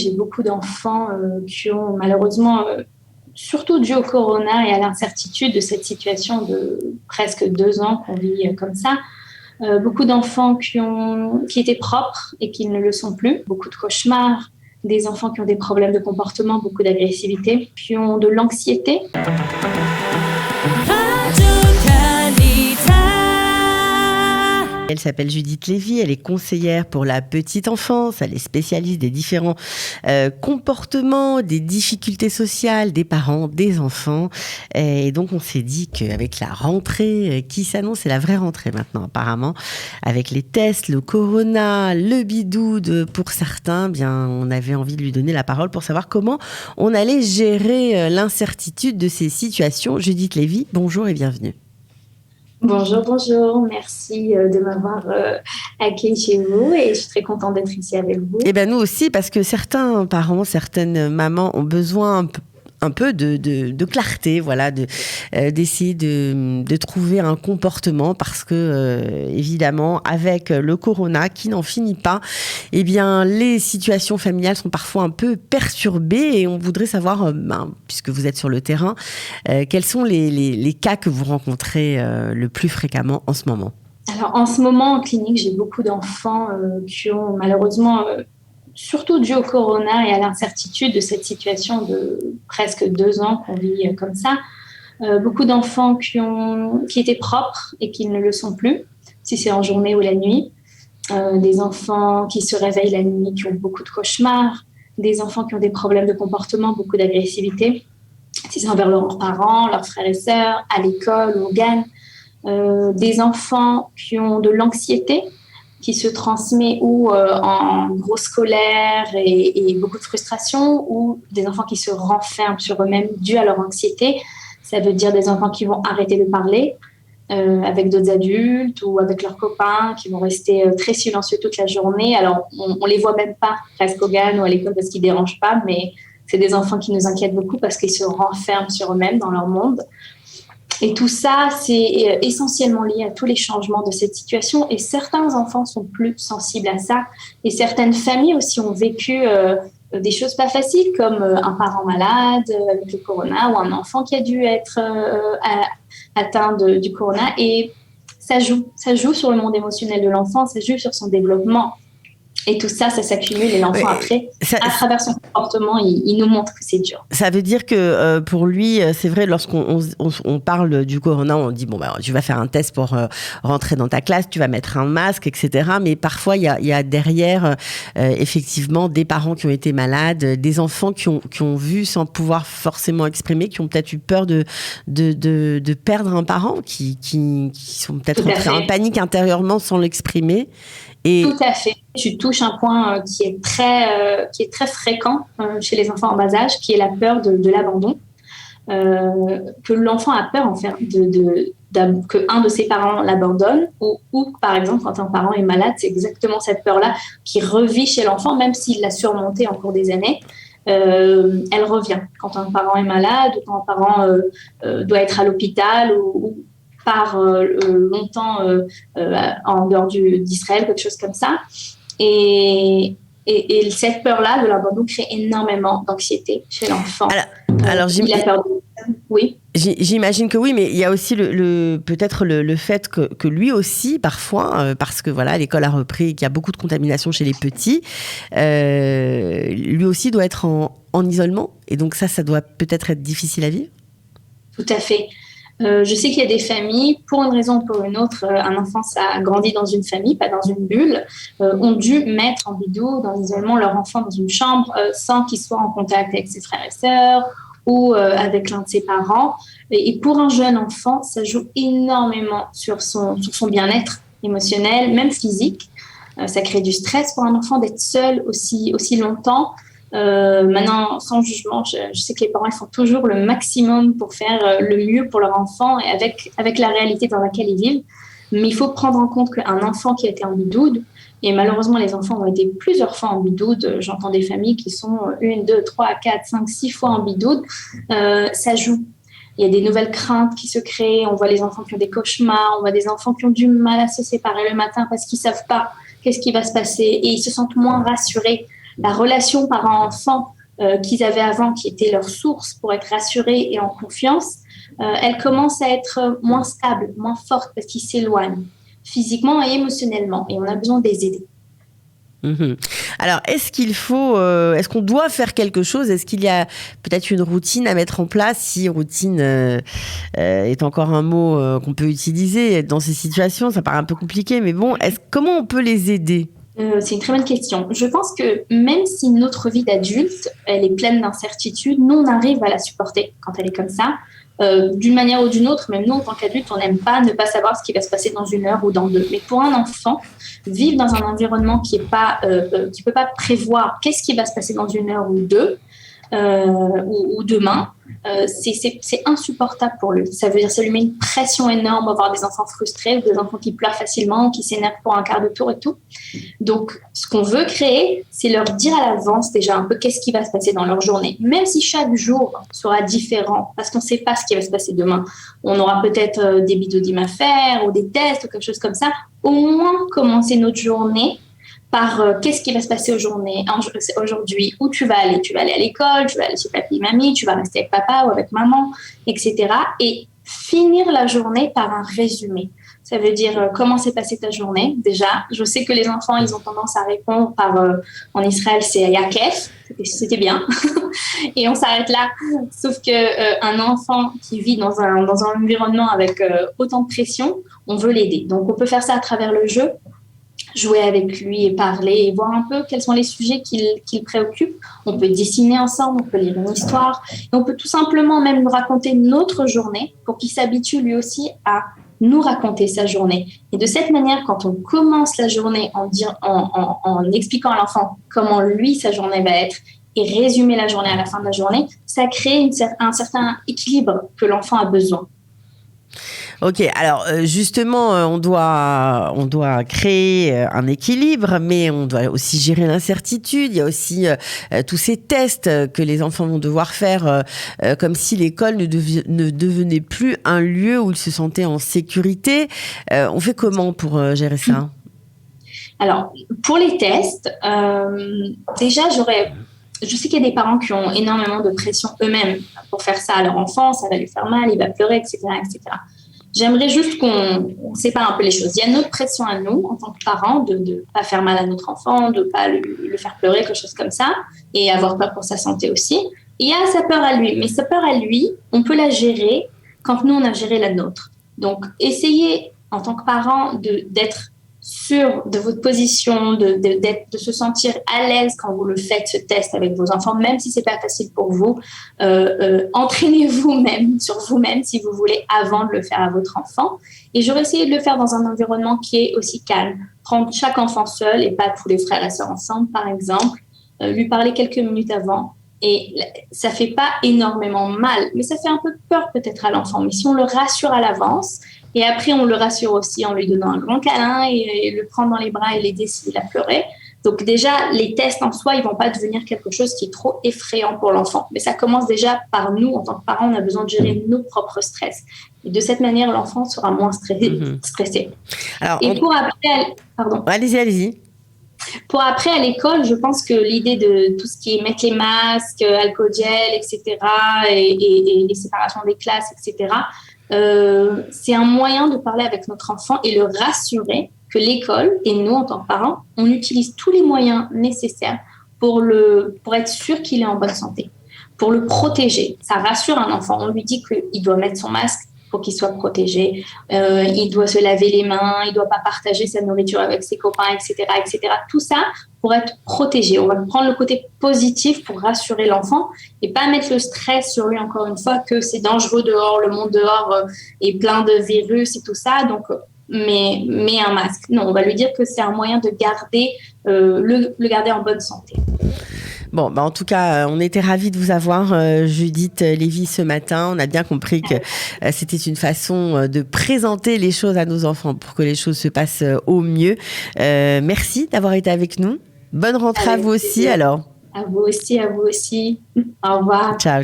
J'ai beaucoup d'enfants qui ont malheureusement, surtout dû au corona et à l'incertitude de cette situation de presque 2 ans qu'on vit comme ça, beaucoup d'enfants qui étaient propres et qui ne le sont plus, beaucoup de cauchemars, des enfants qui ont des problèmes de comportement, beaucoup d'agressivité, qui ont de l'anxiété. Elle s'appelle Judith Lévy, elle est conseillère pour la petite enfance, elle est spécialiste des différents comportements, des difficultés sociales des parents, des enfants. Et donc on s'est dit qu'avec la rentrée qui s'annonce, c'est la vraie rentrée maintenant apparemment, avec les tests, le corona, le bidoude pour certains, bien on avait envie de lui donner la parole pour savoir comment on allait gérer l'incertitude de ces situations. Judith Lévy, bonjour et bienvenue. Bonjour, merci de m'avoir accueilli chez vous et je suis très contente d'être ici avec vous. Et ben nous aussi, parce que certains parents, certaines mamans ont besoin un peu de clarté, voilà, d'essayer de trouver un comportement parce que évidemment avec le corona qui n'en finit pas, eh bien les situations familiales sont parfois un peu perturbées et on voudrait savoir, puisque vous êtes sur le terrain, quels sont les cas que vous rencontrez le plus fréquemment en ce moment? Alors en ce moment en clinique, j'ai beaucoup d'enfants qui ont malheureusement surtout dû au corona et à l'incertitude de cette situation de presque 2 ans qu'on vit comme ça, beaucoup d'enfants qui étaient propres et qui ne le sont plus, si c'est en journée ou la nuit, des enfants qui se réveillent la nuit, qui ont beaucoup de cauchemars, des enfants qui ont des problèmes de comportement, beaucoup d'agressivité, si c'est envers leurs parents, leurs frères et sœurs, à l'école ou au GAN, des enfants qui ont de l'anxiété, qui se transmet ou en grosse colère et beaucoup de frustration, ou des enfants qui se renferment sur eux-mêmes dû à leur anxiété. Ça veut dire des enfants qui vont arrêter de parler avec d'autres adultes ou avec leurs copains, qui vont rester très silencieux toute la journée. Alors, on les voit même pas presque au GAN ou à l'école parce qu'ils dérangent pas, mais c'est des enfants qui nous inquiètent beaucoup parce qu'ils se renferment sur eux-mêmes dans leur monde. Et tout ça, c'est essentiellement lié à tous les changements de cette situation. Et certains enfants sont plus sensibles à ça. Et certaines familles aussi ont vécu des choses pas faciles, comme un parent malade avec le corona ou un enfant qui a dû être atteint du corona. Et ça joue sur le monde émotionnel de l'enfant, ça joue sur son développement. Et tout ça, ça s'accumule et l'enfant après, à travers son comportement, il nous montre que c'est dur. Ça veut dire que pour lui, c'est vrai, lorsqu'on on parle du corona, on dit tu vas faire un test pour rentrer dans ta classe, tu vas mettre un masque, etc. Mais parfois, il y a derrière effectivement des parents qui ont été malades, des enfants qui ont vu sans pouvoir forcément exprimer, qui ont peut-être eu peur de perdre un parent, qui sont peut-être entrés en panique intérieurement sans l'exprimer. Tout à fait. Tu touches un point qui est très fréquent chez les enfants en bas âge, qui est la peur de l'abandon. Que l'enfant a peur en fait que un de ses parents l'abandonne ou par exemple quand un parent est malade, c'est exactement cette peur-là qui revit chez l'enfant, même s'il l'a surmontée en cours des années. Elle revient quand un parent est malade ou quand un parent doit être à l'hôpital ou part longtemps en dehors d'Israël, quelque chose comme ça. Et cette peur-là de l'abandon crée énormément d'anxiété chez l'enfant. Alors il a peur de... Oui. J'imagine que oui, mais il y a aussi peut-être le fait que lui aussi, parfois, parce que voilà, l'école a repris et qu'il y a beaucoup de contamination chez les petits, lui aussi doit être en isolement. Et donc ça doit peut-être être difficile à vivre. Tout à fait. Je sais qu'il y a des familles, pour une raison ou pour une autre, un enfant a grandi dans une famille, pas dans une bulle, ont dû mettre en bidou, dans l'isolement, leur enfant dans une chambre sans qu'il soit en contact avec ses frères et sœurs ou avec l'un de ses parents. Et pour un jeune enfant, ça joue énormément sur son bien-être émotionnel, même physique. Ça crée du stress pour un enfant d'être seul aussi longtemps. Maintenant, sans jugement, je sais que les parents ils font toujours le maximum pour faire le mieux pour leur enfant et avec la réalité dans laquelle ils vivent. Mais il faut prendre en compte qu'un enfant qui a été en bidoude, et malheureusement les enfants ont été plusieurs fois en bidoude, j'entends des familles qui sont 1, 2, 3, 4, 5, 6 fois en bidoude, ça joue. Il y a des nouvelles craintes qui se créent, on voit les enfants qui ont des cauchemars, on voit des enfants qui ont du mal à se séparer le matin parce qu'ils ne savent pas qu'est-ce qui va se passer et ils se sentent moins rassurés la relation parent-enfant qu'ils avaient avant, qui était leur source pour être rassurés et en confiance, elle commence à être moins stable, moins forte parce qu'ils s'éloignent physiquement et émotionnellement et on a besoin de les aider. Mhm. Alors, est-ce qu'on doit faire quelque chose? Est-ce qu'il y a peut-être une routine à mettre en place? Si routine est encore un mot qu'on peut utiliser dans ces situations, ça paraît un peu compliqué, mais bon, comment on peut les aider? C'est une très bonne question. Je pense que même si notre vie d'adulte, elle est pleine d'incertitudes, nous, on arrive à la supporter quand elle est comme ça. D'une manière ou d'une autre, même nous, en tant qu'adultes, on n'aime pas ne pas savoir ce qui va se passer dans 1 heure ou dans 2. Mais pour un enfant, vivre dans un environnement qui peut pas prévoir qu'est-ce qui va se passer dans 1 heure ou 2, ou demain, c'est insupportable pour lui. Ça veut dire ça lui met une pression énorme à avoir des enfants frustrés ou des enfants qui pleurent facilement, qui s'énervent pour un quart de tour et tout. Donc, ce qu'on veut créer, c'est leur dire à l'avance déjà un peu qu'est-ce qui va se passer dans leur journée. Même si chaque jour sera différent, parce qu'on ne sait pas ce qui va se passer demain. On aura peut-être des bidodimes à faire ou des tests ou quelque chose comme ça. Au moins, commencer notre journée par qu'est-ce qui va se passer aujourd'hui, où tu vas aller à l'école, tu vas aller chez papy et mamie, tu vas rester avec papa ou avec maman, etc. Et finir la journée par un résumé. Ça veut dire comment s'est passée ta journée déjà. Je sais que les enfants, ils ont tendance à répondre par, en Israël, c'est Yakef, c'était bien. Et on s'arrête là. Sauf qu'un enfant qui vit dans un environnement avec autant de pression, on veut l'aider. Donc on peut faire ça à travers le jeu, jouer avec lui et parler et voir un peu quels sont les sujets qui le préoccupent. On peut dessiner ensemble, on peut lire une histoire et on peut tout simplement même nous raconter notre journée pour qu'il s'habitue lui aussi à nous raconter sa journée. Et de cette manière, quand on commence la journée en expliquant à l'enfant comment lui, sa journée va être et résumer la journée à la fin de la journée, ça crée un certain équilibre que l'enfant a besoin. Ok, alors justement, on doit créer un équilibre, mais on doit aussi gérer l'incertitude. Il y a aussi tous ces tests que les enfants vont devoir faire, comme si l'école ne devenait plus un lieu où ils se sentaient en sécurité. On fait comment pour gérer ça? Alors, pour les tests, déjà, je sais qu'il y a des parents qui ont énormément de pression eux-mêmes pour faire ça à leur enfant, ça va lui faire mal, il va pleurer, etc., etc. J'aimerais juste qu'on sépare un peu les choses. Il y a notre pression à nous, en tant que parents, de ne pas faire mal à notre enfant, de ne pas le faire pleurer, quelque chose comme ça, et avoir peur pour sa santé aussi. Et il y a sa peur à lui. Mais sa peur à lui, on peut la gérer quand nous, on a géré la nôtre. Donc, essayez, en tant que parent, d'être sûr de votre position, de se sentir à l'aise quand vous le faites, ce test avec vos enfants, même si ce n'est pas facile pour vous. Entraînez-vous même sur vous-même, si vous voulez, avant de le faire à votre enfant. Et j'aurais essayé de le faire dans un environnement qui est aussi calme. Prendre chaque enfant seul et pas tous les frères et sœurs ensemble, par exemple. Lui parler quelques minutes avant. Et ça ne fait pas énormément mal, mais ça fait un peu peur peut-être à l'enfant. Mais si on le rassure à l'avance, et après on le rassure aussi en lui donnant un grand câlin et le prendre dans les bras et l'aider s'il a pleuré. Donc déjà, les tests en soi, ils ne vont pas devenir quelque chose qui est trop effrayant pour l'enfant. Mais ça commence déjà par nous, en tant que parents, on a besoin de gérer nos propres stress. Et de cette manière, l'enfant sera moins stressé. Alors, et pour après... Pardon. Allez-y. Pour après, à l'école, je pense que l'idée de tout ce qui est mettre les masques, alcool gel, etc., et les séparations des classes, etc., c'est un moyen de parler avec notre enfant et le rassurer que l'école, et nous, en tant que parents, on utilise tous les moyens nécessaires pour être sûr qu'il est en bonne santé, pour le protéger. Ça rassure un enfant. On lui dit qu'il doit mettre son masque pour qu'il soit protégé, il doit se laver les mains, il ne doit pas partager sa nourriture avec ses copains, etc., etc. Tout ça pour être protégé. On va prendre le côté positif pour rassurer l'enfant et pas mettre le stress sur lui, encore une fois, que c'est dangereux dehors, le monde dehors est plein de virus et tout ça, donc mets un masque. Non, on va lui dire que c'est un moyen de garder, le garder en bonne santé. Bon, en tout cas, on était ravis de vous avoir, Judith Lévy, ce matin. On a bien compris que c'était une façon de présenter les choses à nos enfants pour que les choses se passent au mieux. Merci d'avoir été avec nous. Bonne rentrée à vous aussi, alors. À vous aussi. Au revoir. Ciao.